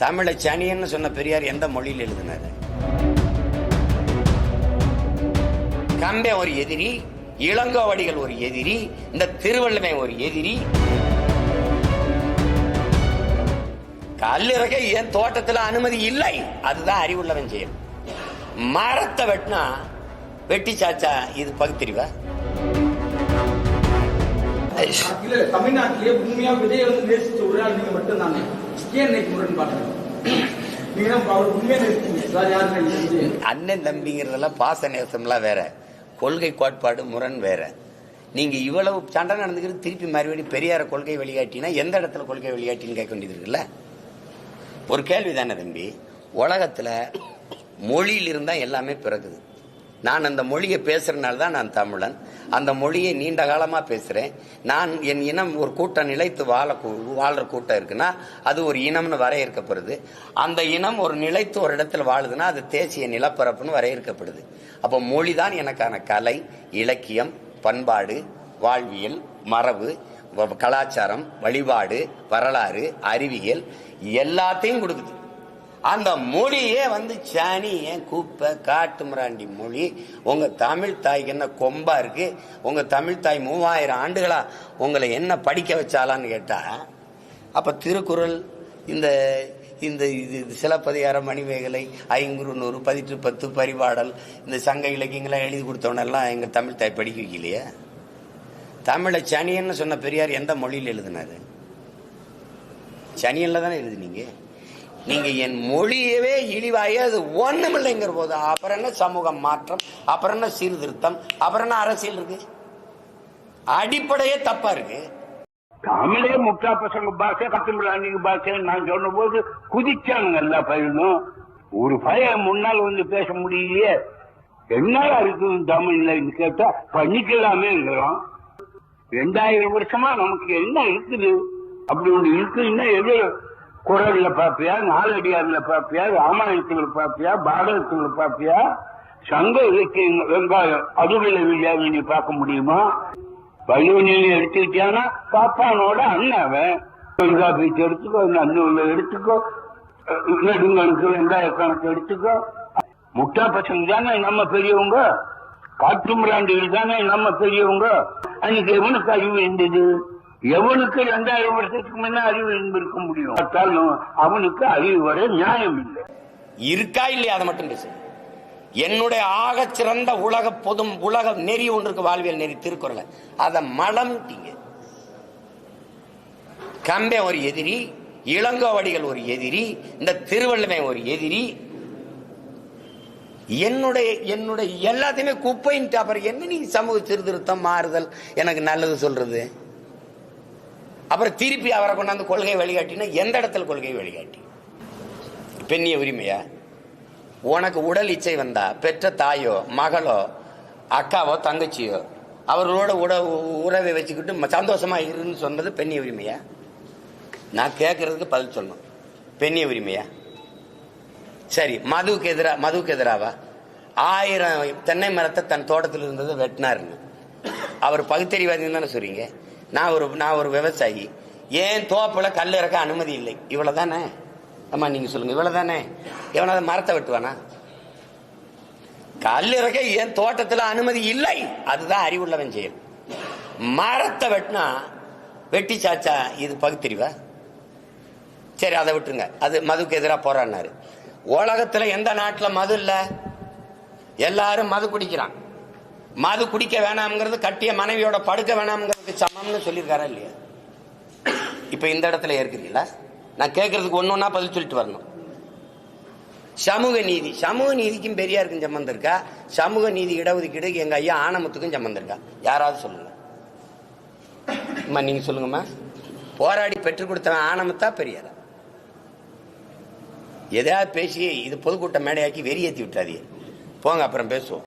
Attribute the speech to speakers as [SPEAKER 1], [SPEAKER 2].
[SPEAKER 1] தமிழை சனியன்னு சொன்ன பெரியார் எந்த மொழியில் எழுதினாரு? கம்பே ஒரு எதிரி, இளங்கோவடிகள் ஒரு எதிரி, இந்த திருவள்ளுவன் ஒரு எதிரி. கல்லிறக்க என் தோட்டத்தில் அனுமதி இல்லை. அதுதான் அறிவுள்ளவன் செய்யும். மரத்தை வெட்டினா வெட்டி சாச்சா இது பகுத்தறிவா?
[SPEAKER 2] தமிழ்நாட்டிலேயே உண்மையா விஜய் வந்து நேசிச்ச ஒரு ஆள் நீங்க மட்டும் தானே.
[SPEAKER 1] அண்ணன் தம்பிங்கிறதெல்லாம் பாச நேசம்லாம் வேற, கொள்கை கோட்பாடு முரண் வேற. நீங்க இவ்வளவு சண்டை நடந்துக்கிறது திருப்பி மறுபடியும் பெரியார கொள்கை வெளியாட்டினா எந்த இடத்துல கொள்கை வெளியாட்டின்னு கேட்க வேண்டியது இருக்குல்ல. ஒரு கேள்வி தானே தம்பி, உலகத்துல மொழியில் இருந்தா எல்லாமே பிறகுது. நான் அந்த மொழியை பேசுறதுனால தான் நான் தமிழன். அந்த மொழியை நீண்ட காலமா பேசுறேன். நான் என் இனம் ஒரு கூட்டம் நிலைத்து வாழ்ற கூட்டம் இருக்குன்னா அது ஒரு இனம்னு வரையறுக்கப்படுது. அந்த இனம் ஒரு நிலைத்து ஒரு இடத்துல வாழுதுன்னா அது தேசிய நிலப்பரப்புன்னு வரையறுக்கப்படுது. அப்போ மொழிதான் எனக்கான கலை, இலக்கியம், பண்பாடு, வாழ்வியல், மரபு, கலாச்சாரம், வழிபாடு, வரலாறு, அறிவியல் எல்லாத்தையும் கொடுக்குது. அந்த மொழியே வந்து சாணி, ஏன் கூப்ப காட்டு மிராண்டி மொழி. உங்க தமிழ் தாய்க்கு என்ன கொம்பா இருக்கு? உங்க தமிழ் தாய் 3000 ஆண்டுகளா உங்களை என்ன படிக்க வச்சாலான்னு கேட்டா, அப்ப திருக்குறள், இந்த இந்த சிலப்பதிகாரம், மணிமேகலை, ஐங்குறுநூறு, 1810, பரிபாடல், இந்த சங்க இலக்கியங்களாம் எழுதி கொடுத்தவனெல்லாம் எங்க தமிழ் தாய் படிக்க வைக்கலையே. தமிழை சனியன்னு சொன்ன பெரியார் எந்த மொழியில் எழுதினாரு? சனியன்ல தானே எழுதினீங்க. நீங்க என் மொழியவே இழிவாயே அது ஒண்ணுமில்லைங்கிற போது அப்புறம் என்ன சமூக மாற்றம், அப்புறம் என்ன சீர்திருத்தம், அப்புறம் என்ன அரசியல் இருக்கு? அடிப்படையே தப்பா இருக்கு.
[SPEAKER 3] தமிழே முட்டா பசங்க பாஷை, கத்துமிழாண்டிங்க பாஷை நான் சொன்ன போது குதிச்சானுங்க எல்லா பையனும். ஒரு பையன் முன்னால் வந்து பேச முடியலையே, என்னால இருக்குது தமிழ்ல கேட்டா பண்ணிக்கலாமேங்கிறோம். 2000 வருஷமா நமக்கு என்ன இருக்குது? அப்படி ஒன்று இருக்குன்னா எது குரல்ல பாப்பியா, நாலடியார்ல பாப்பியா, ராமாயணத்துல பாப்பியா, பாரதத்துல பாப்பியா, சங்க இலக்கிய வெங்காயம் அதுவில நீ பார்க்க முடியுமா? வள்ளுவனை எடுத்துக்கிட்டியானா பாப்பானோட அண்ணாவன் தொல்காப்பியத்தை எடுத்துக்கோ, நன்னூல எடுத்துக்கோ, நெடுங்கணக்கு வெங்காய கணக்கு எடுத்துக்கோ. முட்டா பசங்க தானே நம்ம பெரியவங்க, காட்டு மிராண்டிகள் தானே நம்ம பெரியவங்க. அன்னைக்கு எவனுக்கு அறிவு இருந்தது? எவனுக்கு 2000 வருஷத்துக்கு முன்ன அறிவு இருந்திருக்க முடியும்? அவனுக்கு அறிவு வர நியாயம் இல்லை.
[SPEAKER 1] இருக்கா இல்லையா அதை மட்டும் பேசு. என்னுடைய ஆக சிறந்த உலக நெறி ஒன்று இருக்கு, வாழ்வியல் நெறி, திருக்குறள். அதை மலம்ட்டீங்க. கம்பே ஒரு எதிரி, இளங்கோவடிகள் ஒரு எதிரி, இந்த திருவள்ளுவன் ஒரு எதிரி. என்னுடைய எல்லாத்தையுமே குப்பைன்ட்டு அப்புறம் என்ன நீ சமூக சீர்திருத்தம், மாறுதல், எனக்கு நல்லது சொல்றது? அப்புறம் திருப்பி அவரை கொண்டாந்து கொள்கை வழிகாட்டினா எந்த இடத்துல கொள்கை வழிகாட்டி? பெண்ணிய உரிமையா? உனக்கு உடல் இச்சை வந்தா பெற்ற தாயோ, மகளோ, அக்காவோ, தங்கச்சியோ அவர்களோட உறவை வச்சுக்கிட்டு சந்தோஷமா இருன்னு சொன்னது பெண்ணிய உரிமையா? நான் கேட்கறதுக்கு பதில் சொல்லணும். பெண்ணிய உரிமையா? சரி, மதுவுக்கு எதிராவா? 1000 தென்னை மரத்தை தன் தோட்டத்தில் இருந்ததை வெட்டினாருன்னு அவர் பகுத்தறிவாதின்னு தானே சொல்றீங்க. நான் ஒரு விவசாயி, ஏன் தோப்புல கல் இறக்க அனுமதி இல்லை, இவ்வளவுதானே? ஆமா, நீங்க சொல்லுங்க, இவ்வளவுதானே? எவனாவது மரத்தை வெட்டுவானா? கல் இறக்க ஏன் தோட்டத்தில் அனுமதி இல்லை. அதுதான் அறிவுள்ளவன் செயல். மரத்தை வெட்டினா வெட்டி சாச்சா இது பகுத்தறிவா? சரி, அதை விட்டுருங்க. அது மதுக்கு எதிராக போராடினாரு. உலகத்துல எந்த நாட்டுல மது இல்ல? எல்லாரும் மது குடிக்கிறான். மது குடிக்க வேணாம்ங்கிறது கட்டிய மனைவியோட படுக்க வேணாம்ங்கிறதுக்கு சமம்னு சொல்லியிருக்காரா இல்லையா? இப்ப இந்த இடத்துல ஏற்கிறீங்களா? நான் கேட்கறதுக்கு ஒன்னொன்னா பதில் சொல்லிட்டு வரணும். சமூக நீதிக்கும் பெரியாருக்கும் சம்பந்தம் இருக்கா? சமூக நீதி இடஒதுக்கீடு எங்க ஐயா ஆனமுத்துக்கும் சம்பந்தம் இருக்கா? யாராவது சொல்லுங்க. நீங்க சொல்லுங்கம்மா. போராடி பெற்றுக் கொடுத்தவன் ஆனமுத்தா பெரியாரா? எதையாவது பேசி இது பொதுக்கூட்ட மேடையாக்கி வெறியேற்றி விட்டாதீங்க. போங்க, அப்புறம் பேசுவோம்.